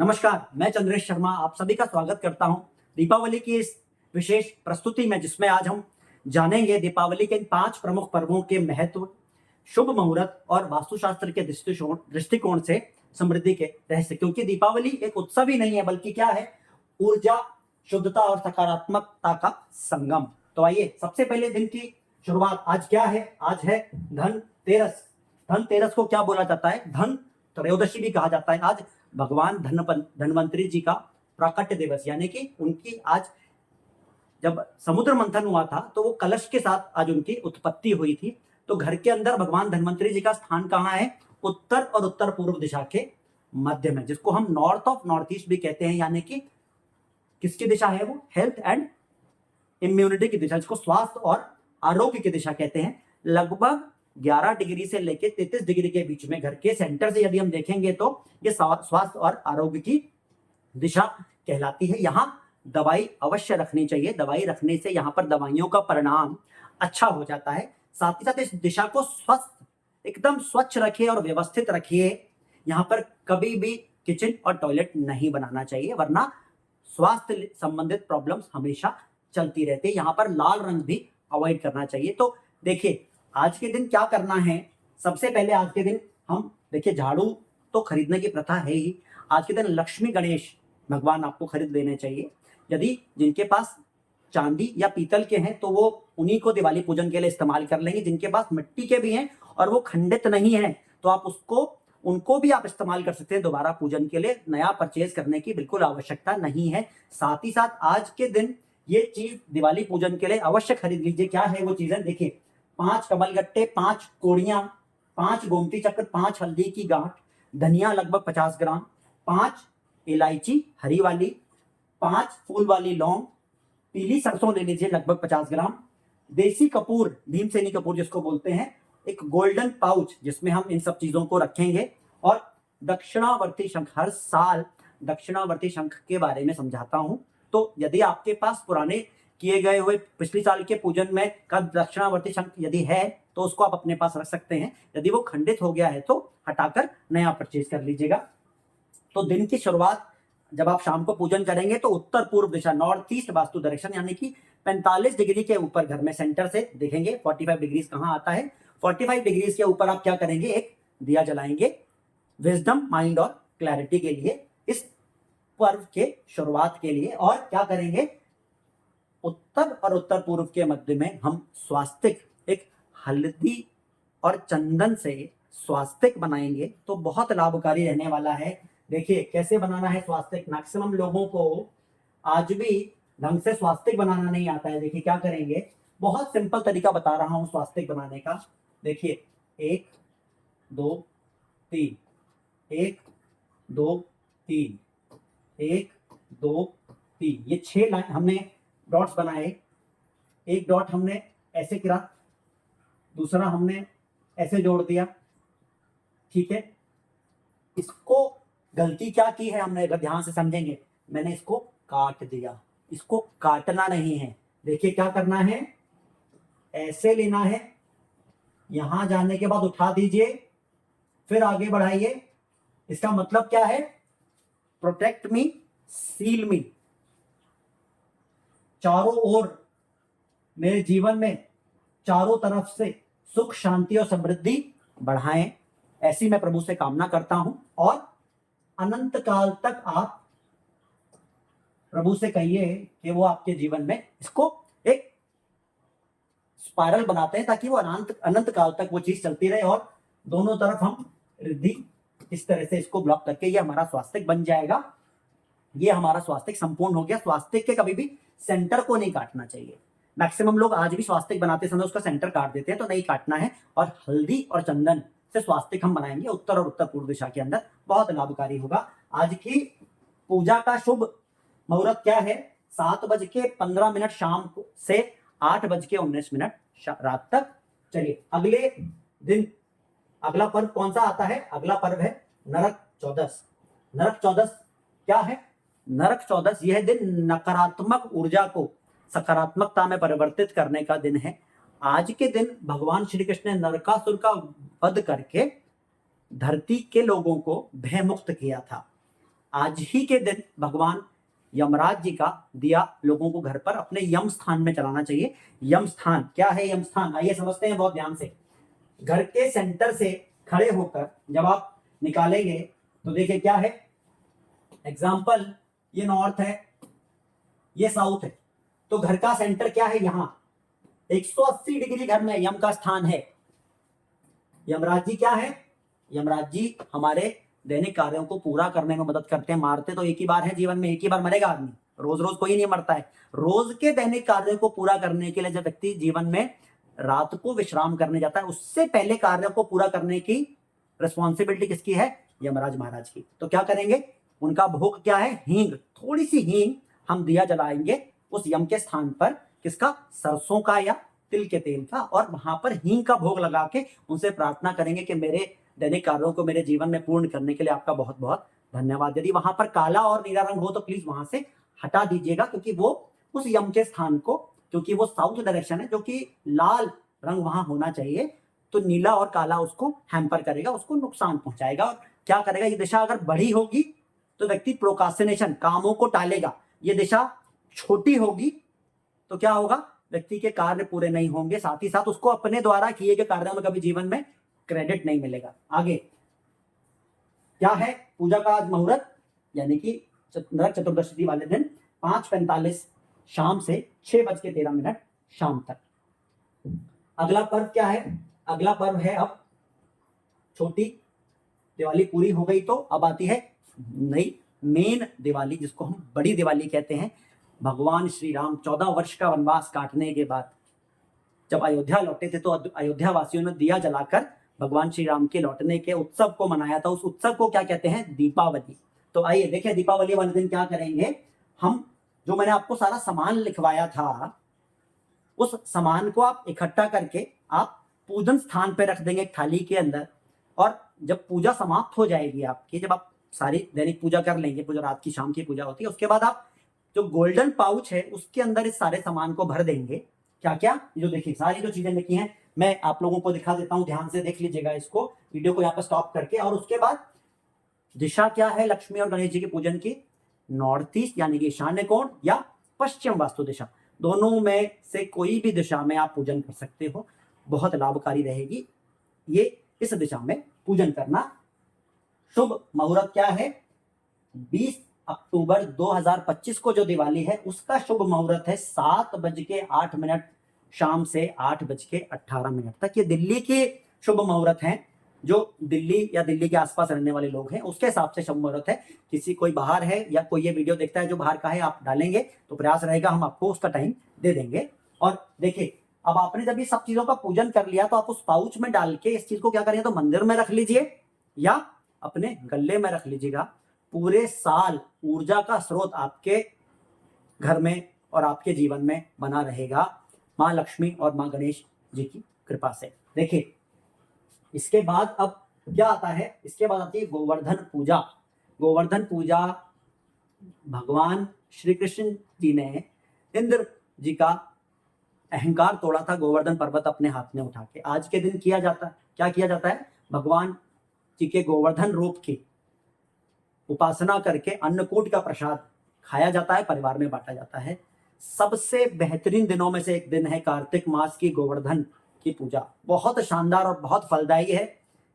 नमस्कार, मैं चंद्रेश शर्मा आप सभी का स्वागत करता हूं दीपावली की इस विशेष प्रस्तुति में, जिसमें आज हम जानेंगे दीपावली के इन 5 प्रमुख पर्वों के महत्व, शुभ मुहूर्त और वास्तुशास्त्र के दृष्टिकोण से समृद्धि के रहस्य। क्योंकि दीपावली एक उत्सव ही नहीं है, बल्कि क्या है, ऊर्जा, शुद्धता और सकारात्मकता का संगम। तो आइए, सबसे पहले दिन की शुरुआत आज क्या है? आज है धनतेरस। धनतेरस को क्या बोला जाता है? धन त्रयोदशी भी कहा जाता है। आज भगवान धन्वंतरी जी का प्राकट्य दिवस, यानी कि उनकी आज जब समुद्र मंथन हुआ था तो वो कलश के साथ आज उनकी उत्पत्ति हुई थी। तो घर के अंदर भगवान धन्वंतरी जी का स्थान कहाँ है? उत्तर और उत्तर पूर्व दिशा के मध्य में, जिसको हम नॉर्थ ऑफ नॉर्थ ईस्ट भी कहते हैं। यानी कि किसकी दिशा है वो? हेल्थ एंड इम्यूनिटी की दिशा, जिसको स्वास्थ्य और आरोग्य की दिशा कहते हैं। लगभग 11 डिग्री से लेकर 33 डिग्री के बीच में घर के सेंटर से यदि हम देखेंगे तो ये स्वास्थ्य और आरोग्य की दिशा कहलाती है। यहाँ दवाई अवश्य रखनी चाहिए। दवाई रखने से यहाँ पर दवाइयों का परिणाम अच्छा हो जाता है। साथ ही साथ इस दिशा को स्वस्थ, एकदम स्वच्छ रखिए और व्यवस्थित रखिए। यहाँ पर कभी भी किचन और टॉयलेट नहीं बनाना चाहिए, वरना स्वास्थ्य संबंधित प्रॉब्लम्स हमेशा चलती रहती है। यहाँ पर लाल रंग भी अवॉइड करना चाहिए। तो देखिए, आज के दिन क्या करना है? सबसे पहले आज के दिन हम देखिए, झाड़ू तो खरीदने की प्रथा है ही। आज के दिन लक्ष्मी गणेश भगवान आपको खरीद लेने चाहिए। यदि जिनके पास चांदी या पीतल के हैं तो वो उन्हीं को दिवाली पूजन के लिए इस्तेमाल कर लेंगे। जिनके पास मिट्टी के भी हैं और वो खंडित नहीं है तो आप उनको भी आप इस्तेमाल कर सकते हैं दोबारा पूजन के लिए। नया परचेज करने की बिल्कुल आवश्यकता नहीं है। साथ ही साथ आज के दिन ये चीज दिवाली पूजन के लिए अवश्य खरीद लीजिए। क्या है वो चीजें? देखिए, 5 कमलगट्टे, 5 कोड़ियां, 5 गोमती चक्र, 5 हल्दी की गांठ, धनिया लगभग 50 ग्राम, 5 इलायची हरी वाली, 5 फूल वाली लौंग, पीली सरसों ले लीजिए लगभग 50 ग्राम, देसी कपूर, भीमसेनी कपूर जिसको बोलते हैं, एक गोल्डन पाउच जिसमें हम इन सब चीजों को रखेंगे, और दक्षिणावर्ती शंख। हर साल दक्षिणावर्ती शंख के बारे में समझाता हूं। तो यदि आपके पास पुराने किए गए हुए पिछली साल के पूजन में का दक्षिणावर्ती शंख यदि है तो उसको आप अपने पास रख सकते हैं। यदि वो खंडित हो गया है तो हटाकर नया परचेज कर लीजिएगा। तो दिन की शुरुआत जब आप शाम को पूजन करेंगे तो उत्तर पूर्व दिशा, नॉर्थ ईस्ट वास्तु डायरेक्शन, यानी कि 45 डिग्री के ऊपर घर में सेंटर से देखेंगे। 45 डिग्री कहाँ आता है? 45 डिग्री के ऊपर आप क्या करेंगे? एक दिया जलाएंगे, विजडम, माइंड और क्लैरिटी के लिए, इस पर्व के शुरुआत के लिए। और क्या करेंगे? उत्तर और उत्तर पूर्व के मध्य में हम स्वास्तिक, एक हल्दी और चंदन से स्वास्तिक बनाएंगे तो बहुत लाभकारी रहने वाला है। देखिए कैसे बनाना है स्वास्तिक। मैक्सिमम लोगों को आज भी ढंग से स्वास्तिक बनाना नहीं आता है। देखिए क्या करेंगे, बहुत सिंपल तरीका बता रहा हूं स्वास्तिक बनाने का। देखिए, 1 2 3, 1 2 3, 1 2 3, ये 6 लाइन हमने डॉट्स बनाए। एक डॉट हमने ऐसे गिरा, दूसरा हमने ऐसे जोड़ दिया, ठीक है। इसको गलती क्या की है हमने, अगर ध्यान से समझेंगे, मैंने इसको काट दिया। इसको काटना नहीं है। देखिए क्या करना है, ऐसे लेना है, यहां जाने के बाद उठा दीजिए, फिर आगे बढ़ाइए। इसका मतलब क्या है? प्रोटेक्ट मी, सील मी। चारों ओर मेरे जीवन में चारों तरफ से सुख, शांति और समृद्धि बढ़ाएं, ऐसी मैं प्रभु से कामना करता हूं। और अनंत काल तक आप प्रभु से कहिए कि वो आपके जीवन में इसको एक स्पाइरल बनाते हैं, ताकि वो अनंत काल तक वो चीज चलती रहे और दोनों तरफ हम रिद्धि इस तरह से इसको ब्लॉक करके ये हमारा स्वास्तिक बन जाएगा। ये हमारा स्वास्तिक संपूर्ण हो गया। स्वास्तिक के कभी भी सेंटर को नहीं काटना चाहिए। मैक्सिमम लोग आज भी स्वास्तिक बनाते समय उसका सेंटर काट देते हैं, तो नहीं काटना है। और हल्दी और चंदन से स्वास्तिक हम बनाएंगे उत्तर और उत्तर पूर्व दिशा के अंदर, बहुत लाभकारी होगा। आज की पूजा का शुभ मुहूर्त क्या है? 7:15 शाम से 8:19 रात तक। चलिए अगले दिन अगला पर्व कौन सा आता है? अगला पर्व है नरक चौदस। नरक चौदस क्या है? नरक चौदस यह दिन नकारात्मक ऊर्जा को सकारात्मकता में परिवर्तित करने का दिन है। आज के दिन भगवान श्री कृष्ण ने नरकासुर का वध करके धरती के लोगों को भयमुक्त किया था। आज ही के दिन भगवान यमराज जी का दिया लोगों को घर पर अपने यम स्थान में चलाना चाहिए। यम स्थान क्या है? यम स्थान आइए समझते हैं बहुत ध्यान से। घर के सेंटर से खड़े होकर जब आप निकालेंगे तो देखिए क्या है, एग्जाम्पल ये नॉर्थ है, ये साउथ है, तो घर का सेंटर क्या है? यहां 180 डिग्री घर में यम का स्थान है। यमराज जी क्या है? यमराज जी हमारे दैनिक कार्यों को पूरा करने में मदद करते हैं। मारते तो एक ही बार है जीवन में, एक ही बार मरेगा आदमी, रोज रोज कोई नहीं मरता है। रोज के दैनिक कार्यों को पूरा करने के लिए जब व्यक्ति जीवन में रात को विश्राम करने जाता है, उससे पहले कार्यों को पूरा करने की रिस्पॉन्सिबिलिटी किसकी है? यमराज महाराज की। तो क्या करेंगे? उनका भोग क्या है? हींग, थोड़ी सी हींग हम दिया जलाएंगे उस यम के स्थान पर। किसका? सरसों का या तिल के तेल का। और वहां पर हींग का भोग लगा के उनसे प्रार्थना करेंगे कि मेरे दैनिक कार्यों को मेरे जीवन में पूर्ण करने के लिए आपका बहुत बहुत धन्यवाद। यदि वहां पर काला और नीला रंग हो तो प्लीज वहां से हटा दीजिएगा, क्योंकि वो उस यम के स्थान को, क्योंकि वो साउथ डायरेक्शन है, जो कि लाल रंग वहां होना चाहिए, तो नीला और काला उसको हैम्पर करेगा, उसको नुकसान पहुंचाएगा। और क्या करेगा? ये दिशा अगर बड़ी होगी तो व्यक्ति प्रोकास्टिनेशन, कामों को टालेगा। ये दिशा छोटी होगी तो क्या होगा? व्यक्ति के कार्य पूरे नहीं होंगे, साथ ही साथ उसको अपने द्वारा किए गए कार्यों में कभी जीवन में क्रेडिट नहीं मिलेगा। आगे क्या है? पूजा का आज मुहूर्त यानी कि नरक चतुर्दशी वाले दिन 5:45 शाम से 6:13 शाम तक। अगला पर्व क्या है? अगला पर्व है अब छोटी दिवाली पूरी हो गई तो अब आती है नई मेन दिवाली, जिसको हम बड़ी दिवाली कहते हैं। भगवान श्री राम 14 वर्ष का वनवास काटने के बाद जब अयोध्या लौटे थे तो अयोध्या वासियों ने दिया जलाकर भगवान श्री राम के लौटने के उत्सव को मनाया था। उस उत्सव को क्या कहते हैं? दीपावली। तो आइए देखिए दीपावली वाले दिन क्या करेंगे हम। जो मैंने आपको सारा सामान लिखवाया था, उस सामान को आप इकट्ठा करके आप पूजन स्थान पर रख देंगे थाली के अंदर। और जब पूजा समाप्त हो जाएगी आपकी, जब आप सारी दैनिक पूजा कर लेंगे, पूजा रात की शाम की पूजा होती है, उसके बाद आप जो गोल्डन पाउच है उसके अंदर इस सारे सामान को भर देंगे। क्या क्या? जो देखिए सारी जो चीजें लिखी हैं मैं आप लोगों को दिखा देता हूं, ध्यान से देख लीजिएगा इसको, वीडियो को यहाँ पर स्टॉप करके। और उसके बाद दिशा क्या है लक्ष्मी और गणेश जी के पूजन की? नॉर्थ ईस्ट यानी कि ईशान्य कोण या पश्चिम वास्तु दिशा, दोनों में से कोई भी दिशा में आप पूजन कर सकते हो, बहुत लाभकारी रहेगी ये इस दिशा में पूजन करना। शुभ मुहूर्त क्या है? 20 अक्टूबर 2025 को जो दिवाली है उसका शुभ मुहूर्त है 7:08 शाम से 8:18 तक। ये दिल्ली के शुभ मुहूर्त हैं, जो दिल्ली या दिल्ली के आसपास रहने वाले लोग हैं उसके हिसाब से शुभ मुहूर्त है। किसी कोई बाहर है या कोई ये वीडियो देखता है जो बाहर का है, आप डालेंगे तो प्रयास रहेगा हम आपको उसका टाइम दे देंगे। और देखिए अब आपने जब ये सब चीजों का पूजन कर लिया तो आप उस पाउच में डाल के इस चीज को क्या करिए, तो मंदिर में रख लीजिए या अपने गले में रख लीजिएगा। पूरे साल ऊर्जा का स्रोत आपके घर में और आपके जीवन में बना रहेगा, माँ लक्ष्मी और माँ गणेश जी की कृपा से। देखिए इसके बाद अब क्या आता है? इसके बाद आती है गोवर्धन पूजा। गोवर्धन पूजा भगवान श्री कृष्ण जी ने इंद्र जी का अहंकार तोड़ा था गोवर्धन पर्वत अपने हाथ में उठा के। आज के दिन किया जाता है, क्या किया जाता है? भगवान जी के गोवर्धन रूप की उपासना करके अन्नकूट का प्रसाद खाया जाता है, परिवार में बांटा जाता है। सबसे बेहतरीन दिनों में से एक दिन है कार्तिक मास की गोवर्धन की पूजा। बहुत शानदार और बहुत फलदायी है।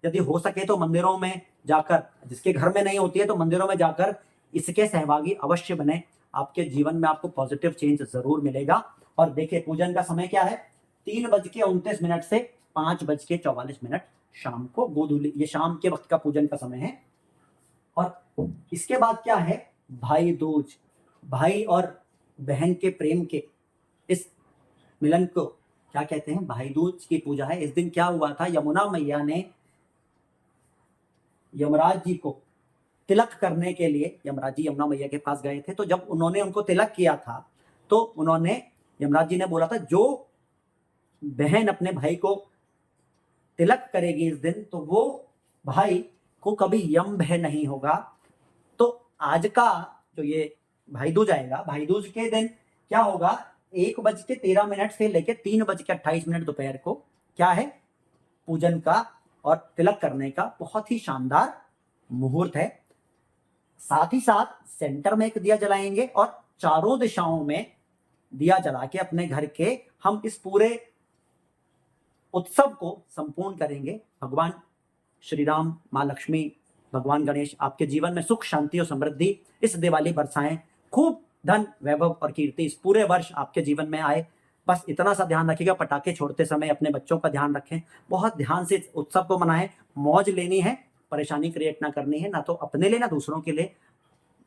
यदि हो सके तो मंदिरों में जाकर, जिसके घर में नहीं होती है तो मंदिरों में जाकर इसके सहभागी अवश्य बने। आपके जीवन में आपको पॉजिटिव चेंज जरूर मिलेगा। और देखिए पूजन का समय क्या है? 3:29 से 5:44 शाम को गोधूली, ये शाम के वक्त का पूजन का समय है। और इसके बाद क्या है? भाई दूज, भाई और बहन के प्रेम के इस मिलन को क्या कहते हैं? भाई दूज की पूजा है। इस दिन क्या हुआ था? यमुना मैया ने यमराज जी को तिलक करने के लिए, यमराज जी यमुना मैया के पास गए थे, तो जब उन्होंने उनको तिलक किया था तो उन्होंने, यमराज जी ने बोला था जो बहन अपने भाई को तिलक करेगी इस दिन तो वो भाई को कभी यम भय नहीं होगा। तो आज का जो ये भाई दूज आएगा, भाई दूज के दिन क्या होगा? 1:13 से लेकर 3:28 दोपहर को क्या है? पूजन का और तिलक करने का बहुत ही शानदार मुहूर्त है। साथ ही साथ सेंटर में एक दिया जलाएंगे और चारों दिशाओं में दिया जला के अपने घर के हम इस पूरे उत्सव को संपूर्ण करेंगे। भगवान श्री राम, माँ लक्ष्मी, भगवान गणेश आपके जीवन में सुख, शांति और समृद्धि इस दिवाली बरसाएं। खूब धन, वैभव और कीर्ति इस पूरे वर्ष आपके जीवन में आए। बस इतना सा ध्यान रखिएगा, पटाखे छोड़ते समय अपने बच्चों का ध्यान रखें, बहुत ध्यान से इस उत्सव को मनाएं। मौज लेनी है, परेशानी क्रिएट ना करनी है, ना तो अपने लिए ना दूसरों के लिए।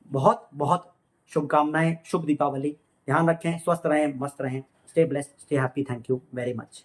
बहुत बहुत शुभकामनाएं, शुभ दीपावली। ध्यान रखें, स्वस्थ रहें, मस्त रहें। Stay blessed, stay happy. Thank you very much.